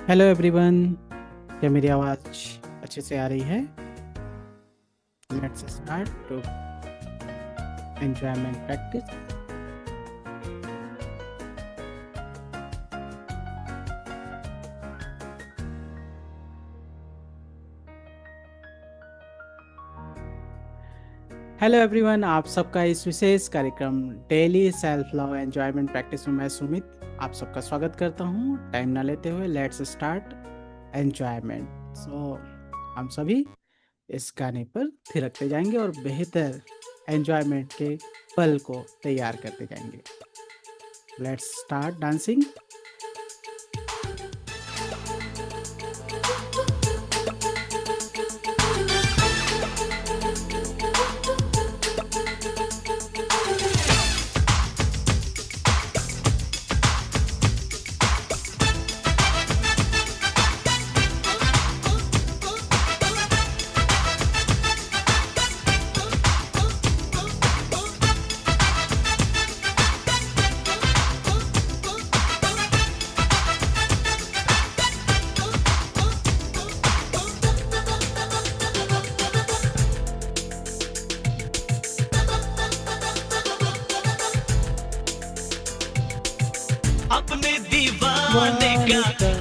Hello everyone. क्या मेरी आवाज़ अच्छे से आ रही है? Let's start to enjoyment practice. Hello everyone, आप सबका इस विशेष कार्यक्रम daily self love enjoyment practice में मैं सुमित आप सबका स्वागत करता हूँ। टाइम ना लेते हुए लेट्स स्टार्ट एंजॉयमेंट। हम सभी इस गाने पर थिरकते जाएंगे और बेहतर एंजॉयमेंट के पल को तैयार करते जाएंगे। Let's start dancing.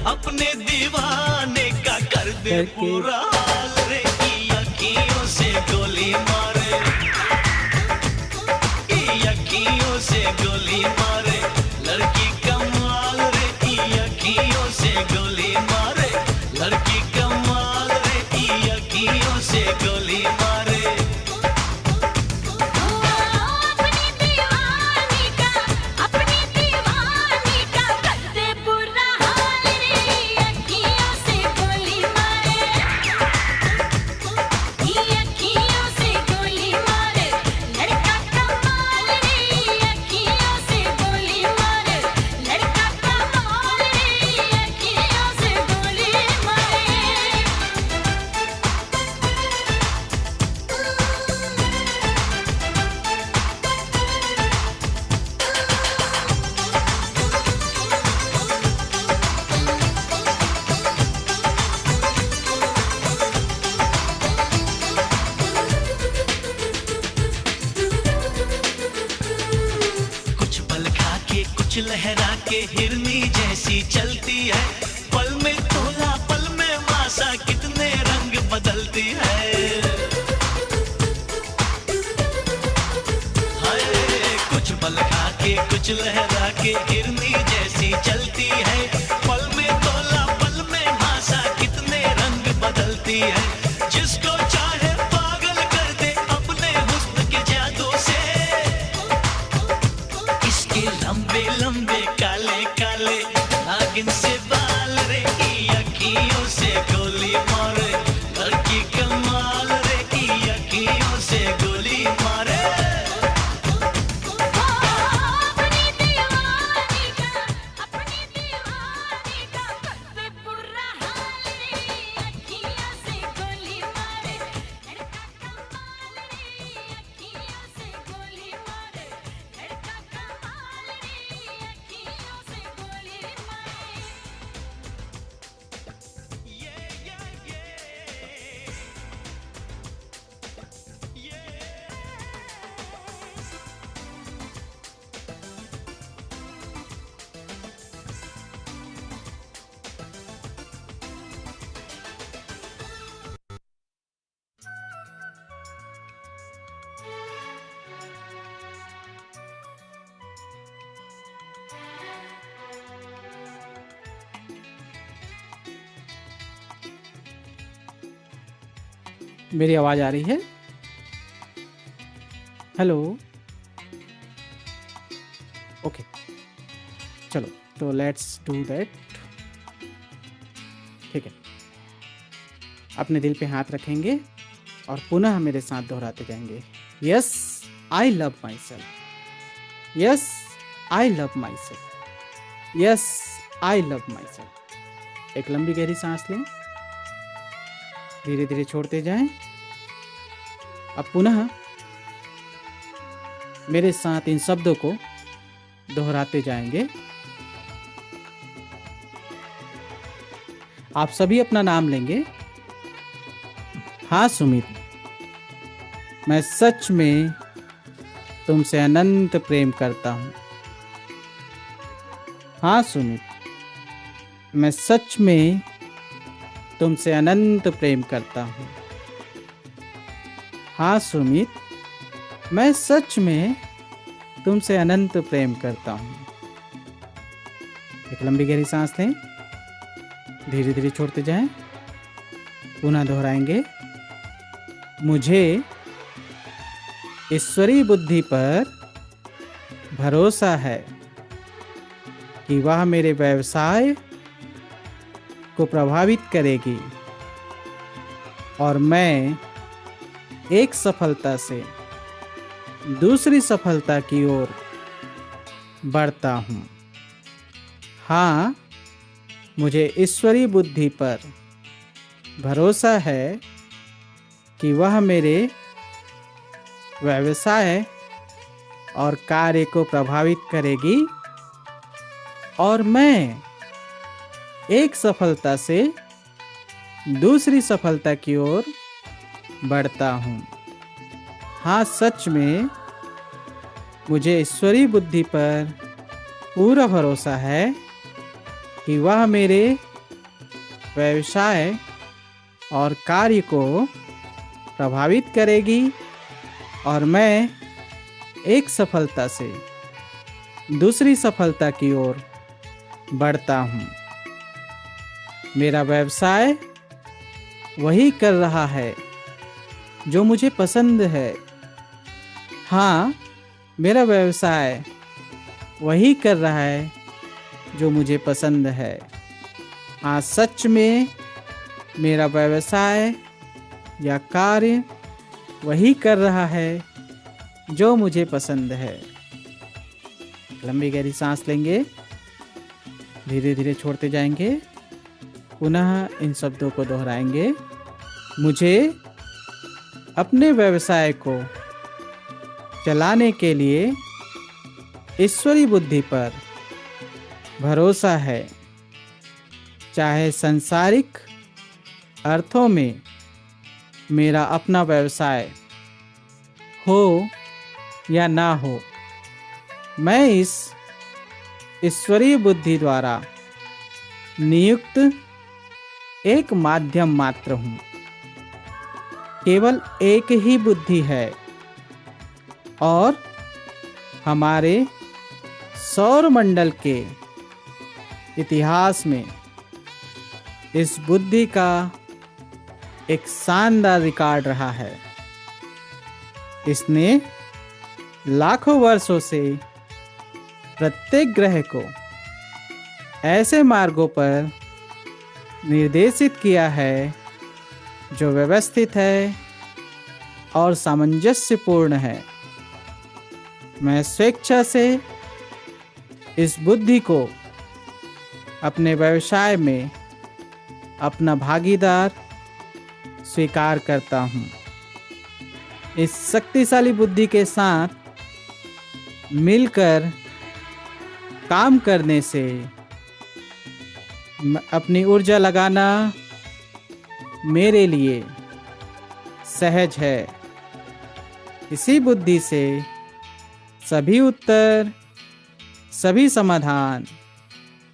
अपने दीवाने का कर दे पूरा हाल रे, की अखियों से गोली मारे, की अखियों से गोली मारे, लड़की कमाल रे, की अखियों से गोली मारे, लड़की कमाल रे, की अखियों से गोली मारे। लहरा के हिरनी जैसी चलती है, पल में तोला पल में मासा, कितने रंग बदलती है। हाय कुछ पल खा के कुछ लहरा के हिरनी जैसी चलती है, पल में तोला पल में मासा, कितने रंग बदलती है। जिसको चाहे पागल कर दे अपने हुस्न के जादू से, इसके लंबे लंबे काले काले नागिन से बाल रे, की अखियों से गोली मारे, लड़की कमाल रे, की अखियों से गोली मारे। मेरी आवाज़ आ रही है? हेलो, ओके, चलो तो लेट्स डू दैट। ठीक है, अपने दिल पे हाथ रखेंगे और पुनः मेरे साथ दोहराते जाएंगे। Yes I love my self, yes I love my self, yes I love my self. एक लंबी गहरी सांस लें, धीरे धीरे छोड़ते जाएं। अब पुनः मेरे साथ इन शब्दों को दोहराते जाएंगे। आप सभी अपना नाम लेंगे। हाँ सुमित, मैं सच में तुमसे अनंत प्रेम करता हूँ। हाँ सुमित, मैं सच में तुमसे अनंत प्रेम करता हूँ। हाँ सुमित, मैं सच में तुमसे अनंत प्रेम करता हूँ। एक लंबी गहरी सांस लें, धीरे धीरे छोड़ते जाएं। पुनः दोहराएंगे। मुझे ईश्वरीय बुद्धि पर भरोसा है कि वह मेरे व्यवसाय को प्रभावित करेगी और मैं एक सफलता से दूसरी सफलता की ओर बढ़ता हूँ। हाँ, मुझे ईश्वरीय बुद्धि पर भरोसा है कि वह मेरे व्यवसाय और कार्य को प्रभावित करेगी और मैं एक सफलता से दूसरी सफलता की ओर बढ़ता हूँ। हाँ, सच में मुझे ईश्वरीय बुद्धि पर पूरा भरोसा है कि वह मेरे व्यवसाय और कार्य को प्रभावित करेगी और मैं एक सफलता से दूसरी सफलता की ओर बढ़ता हूँ। मेरा व्यवसाय वही कर रहा है जो मुझे पसंद है। हाँ, मेरा व्यवसाय वही कर रहा है जो मुझे पसंद है। हाँ, सच में मेरा व्यवसाय या कार्य वही कर रहा है जो मुझे पसंद है। लंबी गहरी सांस लेंगे, धीरे धीरे छोड़ते जाएंगे। पुनः इन शब्दों को दोहराएंगे। मुझे अपने व्यवसाय को चलाने के लिए ईश्वरीय बुद्धि पर भरोसा है, चाहे सांसारिक अर्थों में मेरा अपना व्यवसाय हो या ना हो। मैं इस ईश्वरीय बुद्धि द्वारा नियुक्त एक माध्यम मात्र हूँ। केवल एक ही बुद्धि है और हमारे सौर मंडल के इतिहास में इस बुद्धि का एक शानदार रिकॉर्ड रहा है। इसने लाखों वर्षों से प्रत्येक ग्रह को ऐसे मार्गों पर निर्देशित किया है जो व्यवस्थित है और सामंजस्यपूर्ण है। मैं स्वेच्छा से इस बुद्धि को अपने व्यवसाय में अपना भागीदार स्वीकार करता हूँ। इस शक्तिशाली बुद्धि के साथ मिलकर काम करने से अपनी ऊर्जा लगाना मेरे लिए सहज है। इसी बुद्धि से सभी उत्तर, सभी समाधान,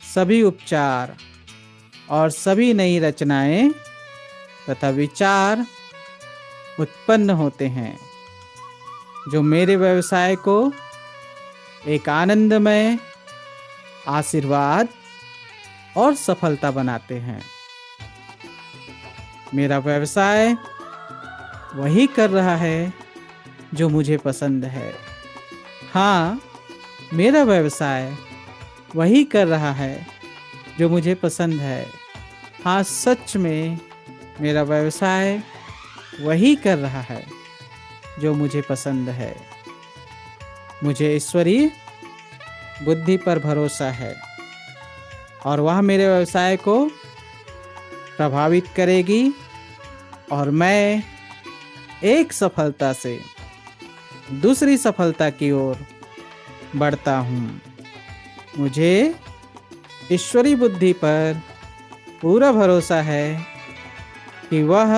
सभी उपचार और सभी नई रचनाएं तथा विचार उत्पन्न होते हैं, जो मेरे व्यवसाय को एक आनंदमय आशीर्वाद और सफलता बनाते हैं। मेरा व्यवसाय वही कर रहा है जो मुझे पसंद है। हाँ, मेरा व्यवसाय वही कर रहा है जो मुझे पसंद है। हाँ, सच में मेरा व्यवसाय वही कर रहा है जो मुझे पसंद है। मुझे ईश्वरीय बुद्धि पर भरोसा है और वह मेरे व्यवसाय को प्रभावित करेगी और मैं एक सफलता से दूसरी सफलता की ओर बढ़ता हूँ। मुझे ईश्वरीय बुद्धि पर पूरा भरोसा है कि वह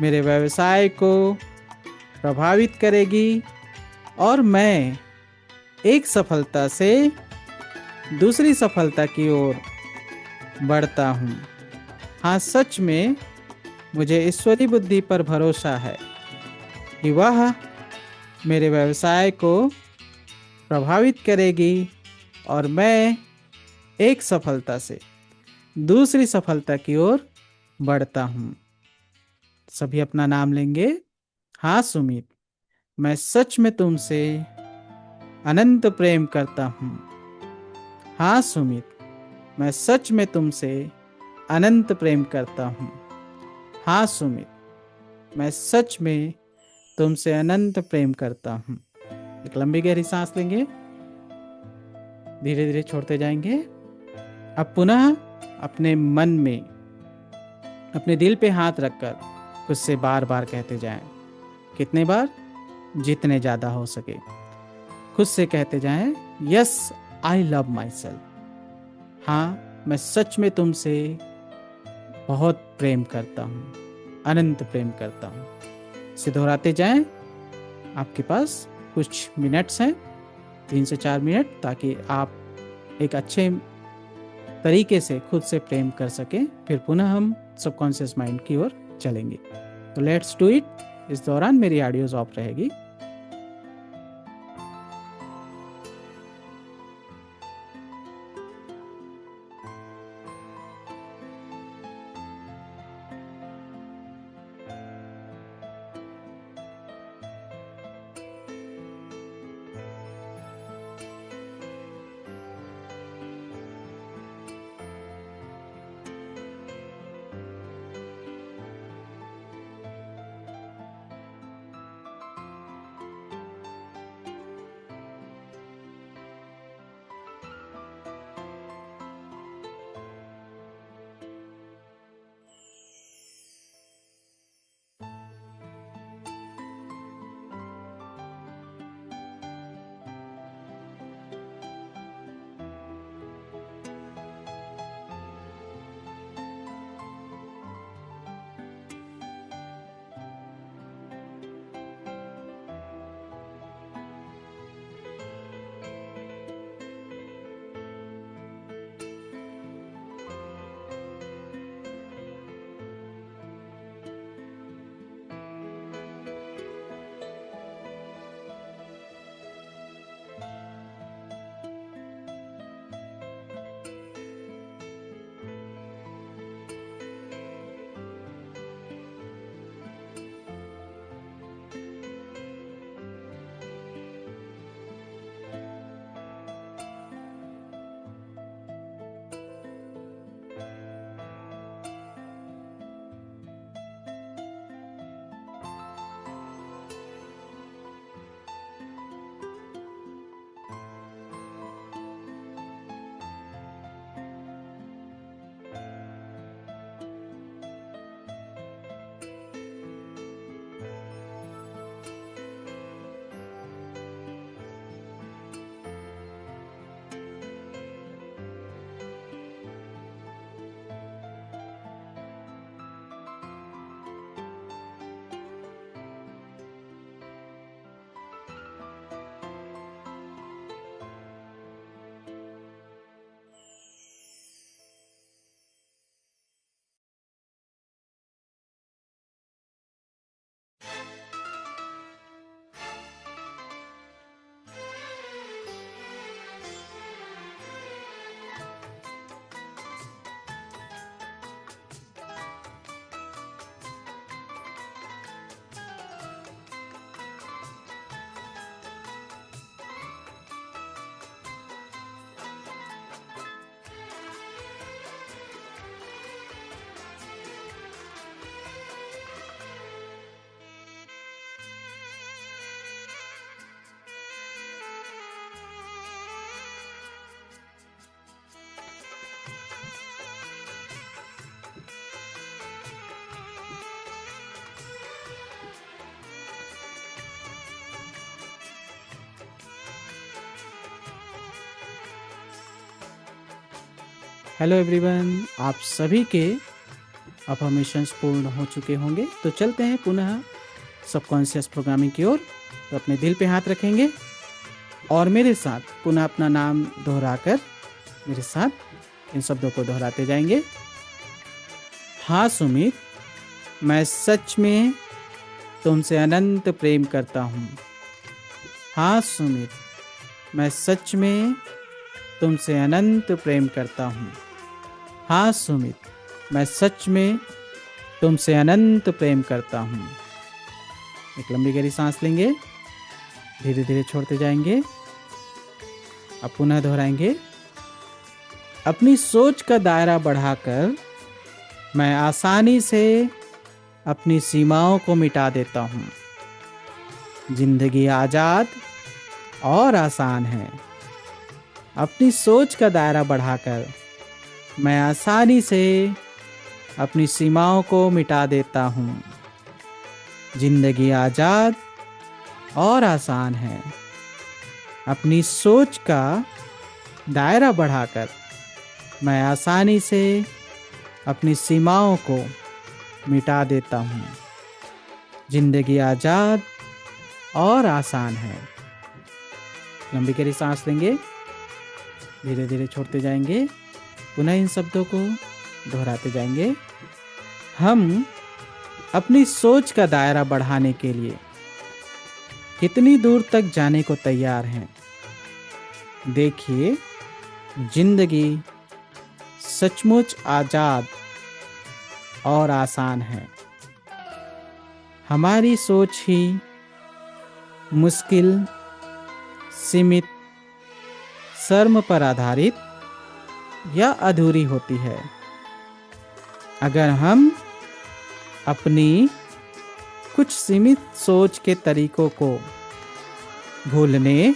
मेरे व्यवसाय को प्रभावित करेगी और मैं एक सफलता से दूसरी सफलता की ओर बढ़ता हूँ। हाँ, सच में मुझे ईश्वरीय बुद्धि पर भरोसा है कि वह मेरे व्यवसाय को प्रभावित करेगी और मैं एक सफलता से दूसरी सफलता की ओर बढ़ता हूँ। सभी अपना नाम लेंगे। हाँ सुमित, मैं सच में तुमसे अनंत प्रेम करता हूँ। हाँ सुमित, मैं सच में तुमसे अनंत प्रेम करता हूँ। हाँ सुमित, मैं सच में तुमसे अनंत प्रेम करता हूँ। एक लंबी गहरी सांस लेंगे, धीरे धीरे छोड़ते जाएंगे। अब पुनः अपने मन में, अपने दिल पे हाथ रखकर खुद से बार बार कहते जाएं। कितने बार? जितने ज़्यादा हो सके खुद से कहते जाएं, yes I love my self. हाँ, मैं सच में तुमसे बहुत प्रेम करता हूँ, अनंत प्रेम करता हूँ। इसे दोहराते जाएं। आपके पास कुछ मिनट्स हैं, 3 से 4 मिनट, ताकि आप एक अच्छे तरीके से खुद से प्रेम कर सकें। फिर पुनः हम सबकॉन्शियस माइंड की ओर चलेंगे। तो लेट्स डू इट। इस दौरान मेरी ऑडियोज ऑफ रहेगी। हेलो एवरीवन, आप सभी के अफर्मेशंस पूर्ण हो चुके होंगे। तो चलते हैं पुनः सबकॉन्शियस प्रोग्रामिंग की ओर। तो अपने दिल पे हाथ रखेंगे और मेरे साथ पुनः अपना नाम दोहराकर मेरे साथ इन शब्दों को दोहराते जाएंगे। हाँ सुमित, मैं सच में तुमसे अनंत प्रेम करता हूँ। हाँ सुमित, मैं सच में तुमसे अनंत प्रेम करता हूँ। हाँ सुमित, मैं सच में तुमसे अनंत प्रेम करता हूँ। एक लंबी गहरी सांस लेंगे, धीरे धीरे छोड़ते जाएंगे। अब पुनः दोहराएंगे। अपनी सोच का दायरा बढ़ाकर मैं आसानी से अपनी सीमाओं को मिटा देता हूँ। जिंदगी आज़ाद और आसान है। अपनी सोच का दायरा बढ़ाकर मैं आसानी से अपनी सीमाओं को मिटा देता हूँ। जिंदगी आज़ाद और आसान है। अपनी सोच का दायरा बढ़ाकर मैं आसानी से अपनी सीमाओं को मिटा देता हूँ। जिंदगी आज़ाद और आसान है। लंबी गहरी सांस लेंगे, धीरे धीरे छोड़ते जाएंगे। पुनः इन शब्दों को दोहराते जाएंगे। हम अपनी सोच का दायरा बढ़ाने के लिए कितनी दूर तक जाने को तैयार हैं। देखिए, जिंदगी सचमुच आज़ाद और आसान है। हमारी सोच ही मुश्किल, सीमित, शर्म पर आधारित या अधूरी होती है। अगर हम अपनी कुछ सीमित सोच के तरीकों को भूलने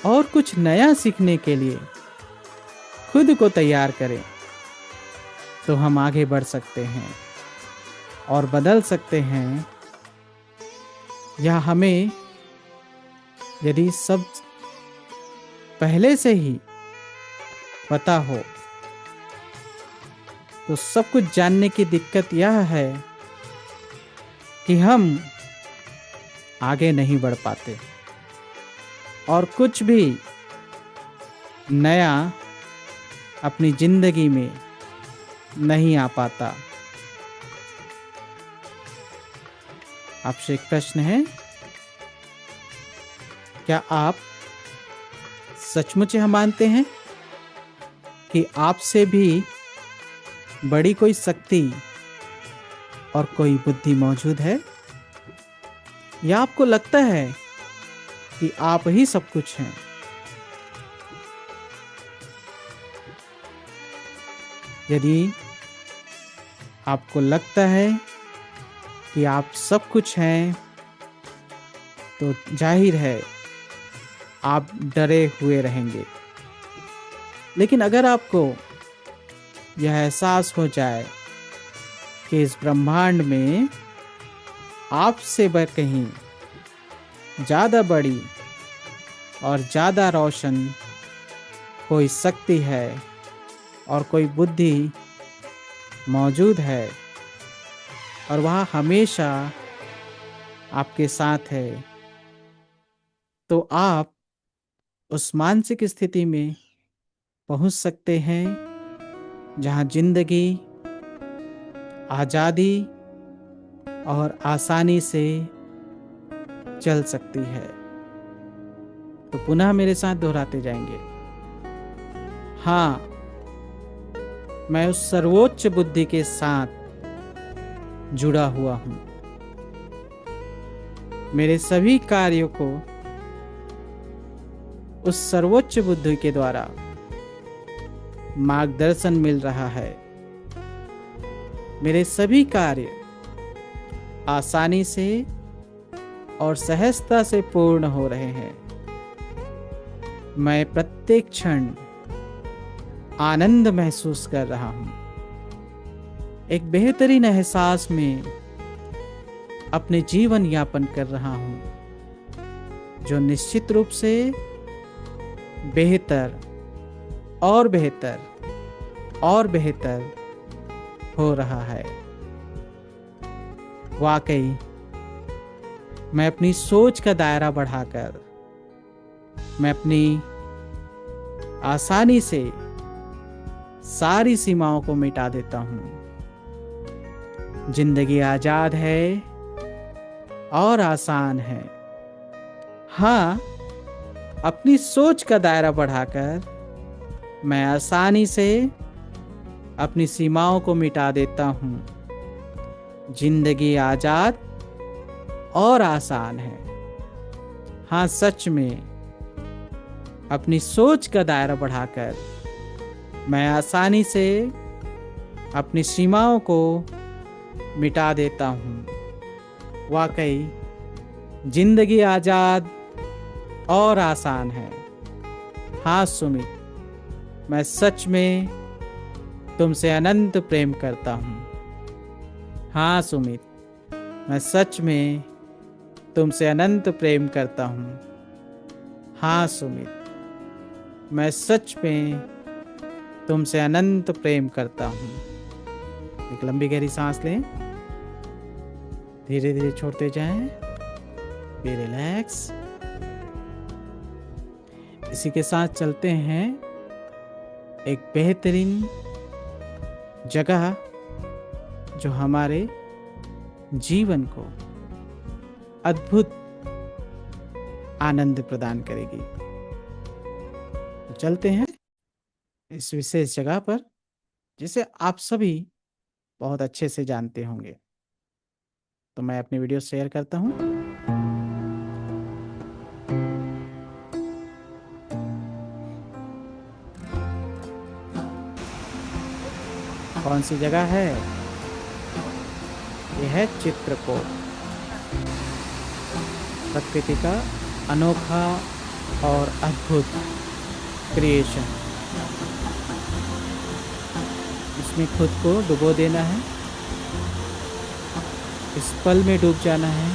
और कुछ नया सीखने के लिए खुद को तैयार करें, तो हम आगे बढ़ सकते हैं और बदल सकते हैं। या हमें यदि सब पहले से ही पता हो तो सब कुछ जानने की दिक्कत यह है कि हम आगे नहीं बढ़ पाते और कुछ भी नया अपनी जिंदगी में नहीं आ पाता। आपसे एक प्रश्न है, क्या आप सचमुच यह मानते हैं कि आपसे भी बड़ी कोई शक्ति और कोई बुद्धि मौजूद है? या आपको लगता है कि आप ही सब कुछ हैं? यदि आपको लगता है कि आप सब कुछ हैं, तो जाहिर है आप डरे हुए रहेंगे। लेकिन अगर आपको यह एहसास हो जाए कि इस ब्रह्मांड में आपसे कहीं ज़्यादा बड़ी और ज़्यादा रोशन कोई शक्ति है और कोई बुद्धि मौजूद है और वह हमेशा आपके साथ है, तो आप उस मानसिक स्थिति में पहुंच सकते हैं जहां जिंदगी आज़ादी और आसानी से चल सकती है। तो पुनः मेरे साथ दोहराते जाएंगे। हाँ, मैं उस सर्वोच्च बुद्धि के साथ जुड़ा हुआ हूँ। मेरे सभी कार्यों को उस सर्वोच्च बुद्धि के द्वारा मार्गदर्शन मिल रहा है। मेरे सभी कार्य आसानी से और सहजता से पूर्ण हो रहे हैं। मैं प्रत्येक क्षण आनंद महसूस कर रहा हूं। एक बेहतरीन एहसास में अपने जीवन यापन कर रहा हूं, जो निश्चित रूप से बेहतर और बेहतर और बेहतर हो रहा है। वाकई मैं अपनी सोच का दायरा बढ़ाकर मैं अपनी आसानी से सारी सीमाओं को मिटा देता हूँ। जिंदगी आजाद है और आसान है। हाँ, अपनी सोच का दायरा बढ़ाकर मैं आसानी से अपनी सीमाओं को मिटा देता हूँ। जिंदगी आजाद और आसान है। हाँ, सच में अपनी सोच का दायरा बढ़ाकर मैं आसानी से अपनी सीमाओं को मिटा देता हूँ। वाकई जिंदगी आजाद और आसान है। हाँ सुमित, मैं सच में तुमसे अनंत प्रेम करता हूँ। हाँ सुमित, मैं सच में तुमसे अनंत प्रेम करता हूँ। हाँ सुमित, मैं सच में तुमसे अनंत प्रेम करता हूँ। एक लंबी गहरी सांस लें, धीरे धीरे छोड़ते जाएं। Be relax. इसी के साथ चलते हैं एक बेहतरीन जगह जो हमारे जीवन को अद्भुत आनंद प्रदान करेगी। तो चलते हैं इस विशेष जगह पर जिसे आप सभी बहुत अच्छे से जानते होंगे। तो मैं अपनी वीडियो शेयर करता हूं। कौन सी जगह है? यह है चित्रकूट। प्रकृति का अनोखा और अद्भुत क्रिएशन। इसमें खुद को डुबो देना है, इस पल में डूब जाना है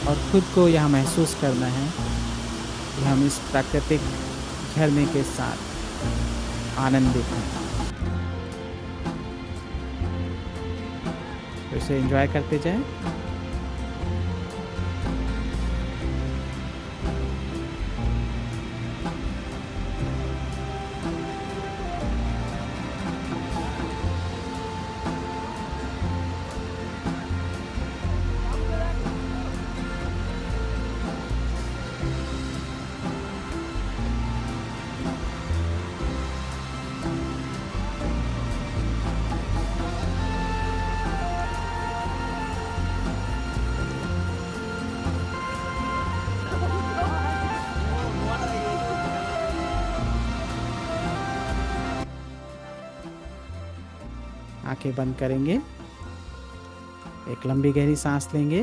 और खुद को यहाँ महसूस करना है कि हम इस प्राकृतिक झरने के साथ आनंदित हैं। तो इसे एंजॉय करते जाएं। आंखें बंद करेंगे, एक लंबी गहरी सांस लेंगे,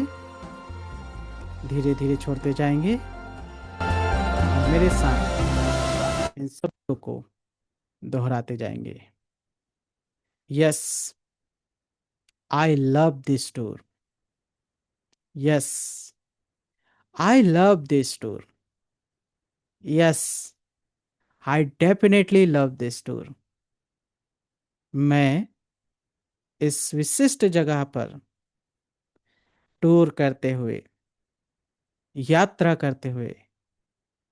धीरे धीरे छोड़ते जाएंगे और मेरे साथ इन शब्दों को दोहराते जाएंगे। Yes, I love this tour. Yes, I love this tour. Yes, I definitely love this tour. मैं इस विशिष्ट जगह पर टूर करते हुए, यात्रा करते हुए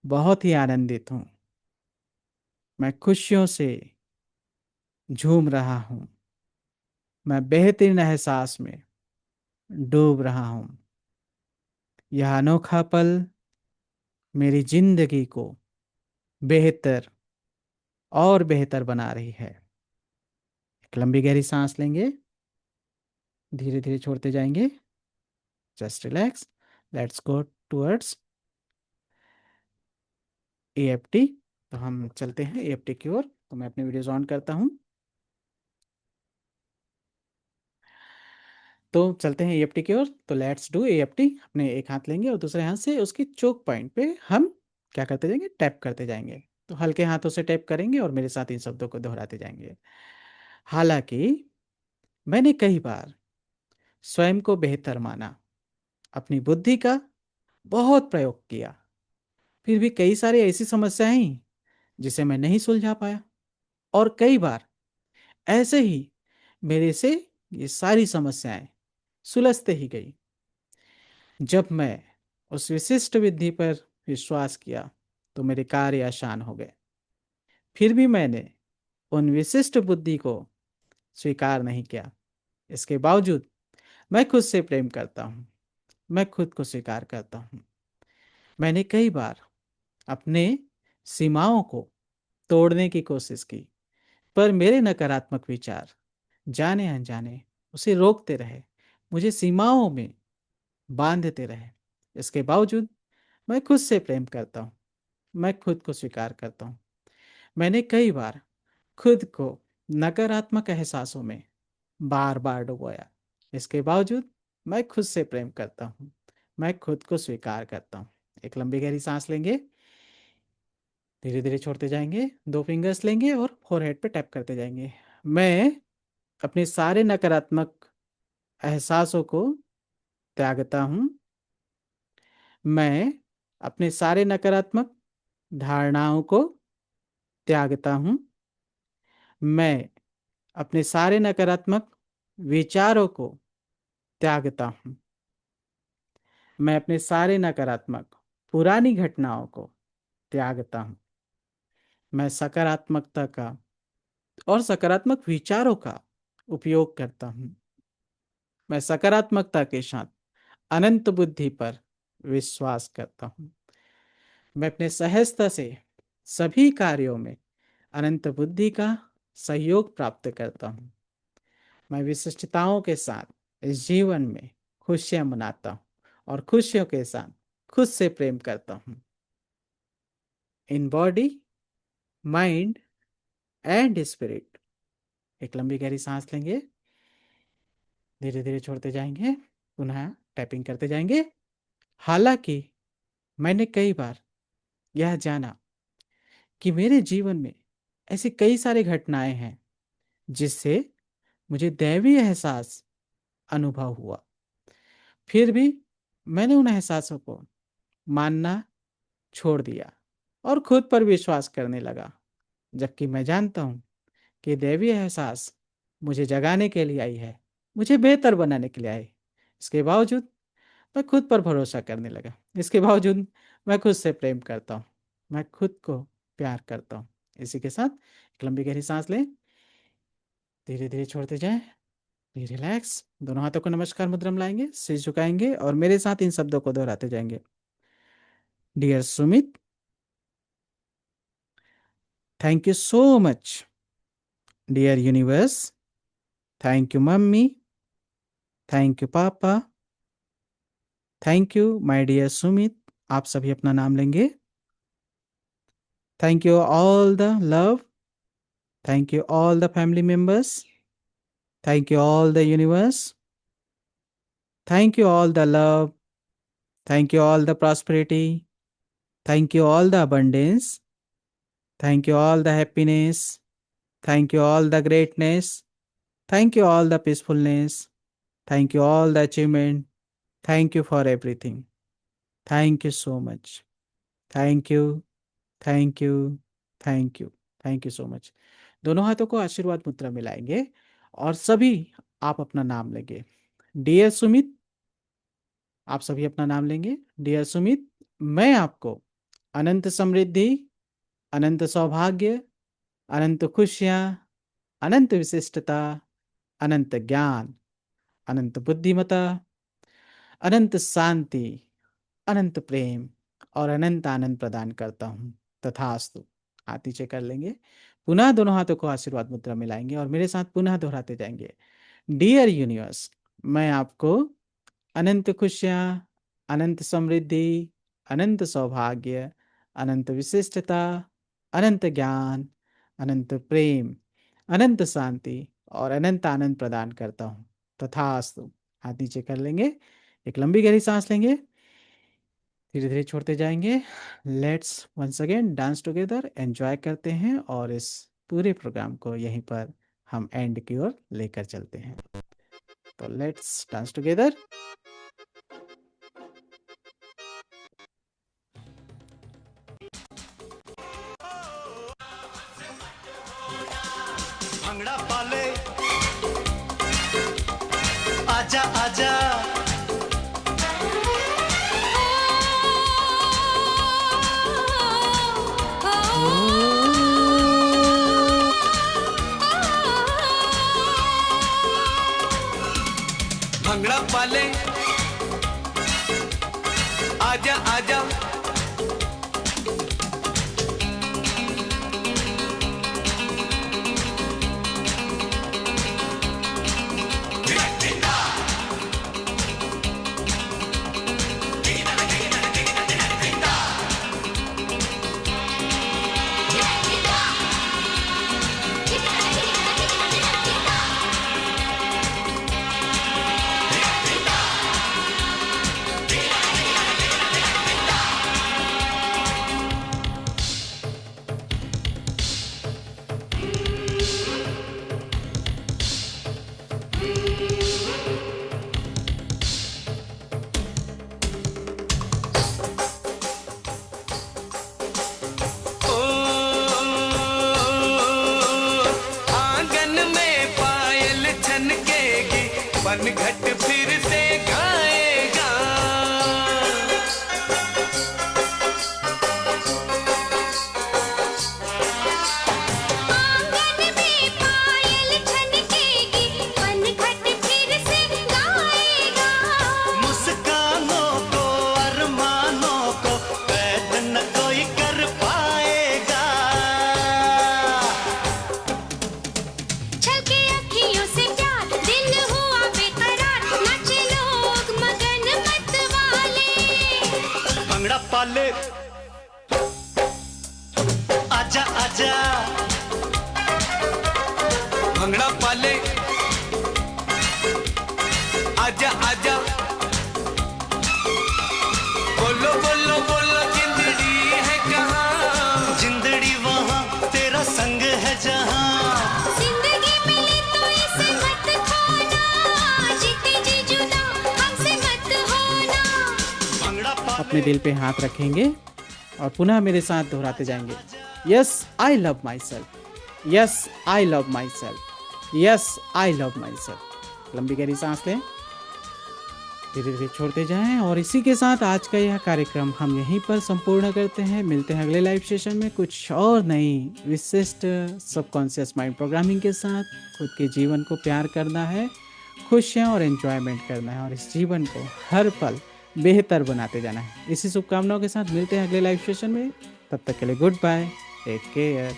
बहुत ही आनंदित हूँ। मैं खुशियों से झूम रहा हूँ। मैं बेहतरीन एहसास में डूब रहा हूँ। यह अनोखा पल मेरी जिंदगी को बेहतर और बेहतर बना रही है। एक लंबी गहरी सांस लेंगे, धीरे धीरे छोड़ते जाएंगे। Just relax. Let's go towards EFT। तो हम चलते हैं EFT की ओर। तो मैं अपने वीडियोज ऑन करता हूँ। तो चलते हैं EFT की ओर। तो लेट्स डू EFT। अपने एक हाथ लेंगे और दूसरे हाथ से उसकी चोक पॉइंट पे हम क्या करते जाएंगे? टैप करते जाएंगे। तो हल्के हाथों से टैप करेंगे और मेरे साथ इन शब्दों को दोहराते जाएंगे। हालांकि मैंने कई बार स्वयं को बेहतर माना, अपनी बुद्धि का बहुत प्रयोग किया, फिर भी कई सारी ऐसी समस्याएं आई जिसे मैं नहीं सुलझा पाया। और कई बार ऐसे ही मेरे से ये सारी समस्याएं सुलझते ही गई। जब मैं उस विशिष्ट विधि पर विश्वास किया तो मेरे कार्य आसान हो गए। फिर भी मैंने उन विशिष्ट बुद्धि को स्वीकार नहीं किया। इसके बावजूद मैं खुद से प्रेम करता हूँ। मैं खुद को स्वीकार करता हूँ। मैंने कई बार अपने सीमाओं को तोड़ने की कोशिश की, पर मेरे नकारात्मक विचार जाने अनजाने उसे रोकते रहे, मुझे सीमाओं में बांधते रहे। इसके बावजूद मैं खुद से प्रेम करता हूँ। मैं खुद को स्वीकार करता हूँ। मैंने कई बार खुद को नकारात्मक एहसासों में बार बार डुबोया। इसके बावजूद मैं खुद से प्रेम करता हूँ। मैं खुद को स्वीकार करता हूँ। एक लंबी गहरी सांस लेंगे, धीरे धीरे छोड़ते जाएंगे, दो फिंगर्स लेंगे और फोरहेड पे टैप करते जाएंगे। मैं अपने सारे नकारात्मक एहसासों को त्यागता हूँ। मैं अपने सारे नकारात्मक धारणाओं को त्यागता हूँ। मैं अपने सारे नकारात्मक विचारों को त्यागता हूँ। मैं अपने सारे नकारात्मक पुरानी घटनाओं को त्यागता हूँ। मैं सकारात्मकता का और सकारात्मक विचारों का उपयोग करता हूँ। मैं सकारात्मकता के साथ अनंत बुद्धि पर विश्वास करता हूँ। मैं अपने सहजता से सभी कार्यों में अनंत बुद्धि का सहयोग प्राप्त करता हूँ। मैं विशिष्टताओं के साथ इस जीवन में खुशियां मनाता हूँ और खुशियों के साथ खुद से प्रेम करता हूँ। In body, mind and spirit. एक लंबी गहरी सांस लेंगे, धीरे धीरे छोड़ते जाएंगे, पुनः टैपिंग करते जाएंगे। हालांकि मैंने कई बार यह जाना कि मेरे जीवन में ऐसी कई सारी घटनाएं हैं जिससे मुझे दैवीय एहसास अनुभव हुआ, फिर भी मैंने उन एहसासों को मानना छोड़ दिया और खुद पर विश्वास करने लगा, जबकि मैं जानता हूं कि दैवीय एहसास मुझे जगाने के लिए आई है, मुझे बेहतर बनाने के लिए आई। इसके बावजूद मैं खुद पर भरोसा करने लगा। इसके बावजूद मैं खुद से प्रेम करता हूँ। मैं खुद को प्यार करता हूँ। इसी के साथ एक लंबी गहरी सांस लें, धीरे धीरे छोड़ते जाएं, रिलैक्स। दोनों हाथों को नमस्कार मुद्रा में लाएंगे, सिर झुकाएंगे और मेरे साथ इन शब्दों को दोहराते जाएंगे। Dear Sumit, thank you so much. Dear universe, thank you mummy, thank you papa, thank you my dear Sumit. आप सभी अपना नाम लेंगे। Thank you all the love, thank you all the family members, thank you all the universe, thank you all the love, thank you all the prosperity, thank you all the abundance, thank you all the happiness, thank you all the greatness, thank you all the peacefulness, thank you all the achievement, thank you for everything, thank you so much, thank you, thank you, thank you, thank you so much। दोनों हाथों को आशीर्वाद मुद्रा मिलाएंगे और सभी आप अपना नाम लेंगे। डियर सुमित, आप सभी अपना नाम लेंगे। डियर सुमित, मैं आपको अनंत समृद्धि, अनंत सौभाग्य, अनंत खुशियां, अनंत विशिष्टता, अनंत ज्ञान, अनंत बुद्धिमता, अनंत शांति, अनंत प्रेम और अनंत आनंद प्रदान करता हूँ। तथास्तु। हाथ नीचे कर लेंगे, पुनः दोनों हाथों को आशीर्वाद मुद्रा मिलाएंगे और मेरे साथ पुनः दोहराते जाएंगे। डियर यूनिवर्स, मैं आपको अनंत खुशियाँ, अनंत समृद्धि, अनंत सौभाग्य, अनंत विशिष्टता, अनंत ज्ञान, अनंत प्रेम, अनंत शांति और अनंत आनंद प्रदान करता हूँ। तथास्तु। हाथ नीचे कर लेंगे, एक लंबी गहरी सांस लेंगे, धीरे धीरे छोड़ते जाएंगे। Let's once again dance together, enjoy करते हैं और इस पूरे प्रोग्राम को यहीं पर हम एंड की ओर लेकर चलते हैं। तो लेट्स डांस टुगेदर। भंगड़ा पाले आजा आजा भंगड़ा पाले आजा आजा घट फिर से गाएगा आंगन में पायल छनकेगी पनघट फिर से गाएगा मुस्कानों को अरमानों को कैद न कोई कर पाएगा छलके अखियों से प्यार दिल हुआ बेकरार नाचे लोग मगन मत वाले भंगड़ा पाले आजा आजा भंगड़ा पाले आजा आजा बोलो बोलो बोलो जिंदड़ी है कहाँ जिंदड़ी वहाँ तेरा संग है जहाँ जिंदगी मिले तो इसे मत खोना जीते जी जुदा हमसे मत होना भंगड़ा पाले अपने दिल पे हाथ रखेंगे और पुनः मेरे साथ दोहराते जाएंगे। Yes I love my self, yes I love my self, yes I love my self. लंबी गहरी सांस लें, धीरे धीरे छोड़ते जाएं और इसी के साथ आज का यह कार्यक्रम हम यहीं पर संपूर्ण करते हैं। मिलते हैं अगले लाइव सेशन में कुछ और नई विशिष्ट सबकॉन्शियस माइंड प्रोग्रामिंग के साथ। खुद के जीवन को प्यार करना है, खुशियाँ और एंजॉयमेंट करना है और इस जीवन को हर पल बेहतर बनाते जाना है। इसी शुभकामनाओं के साथ मिलते हैं अगले लाइव सेशन में। तब तक के लिए गुड बाय, टेक केयर।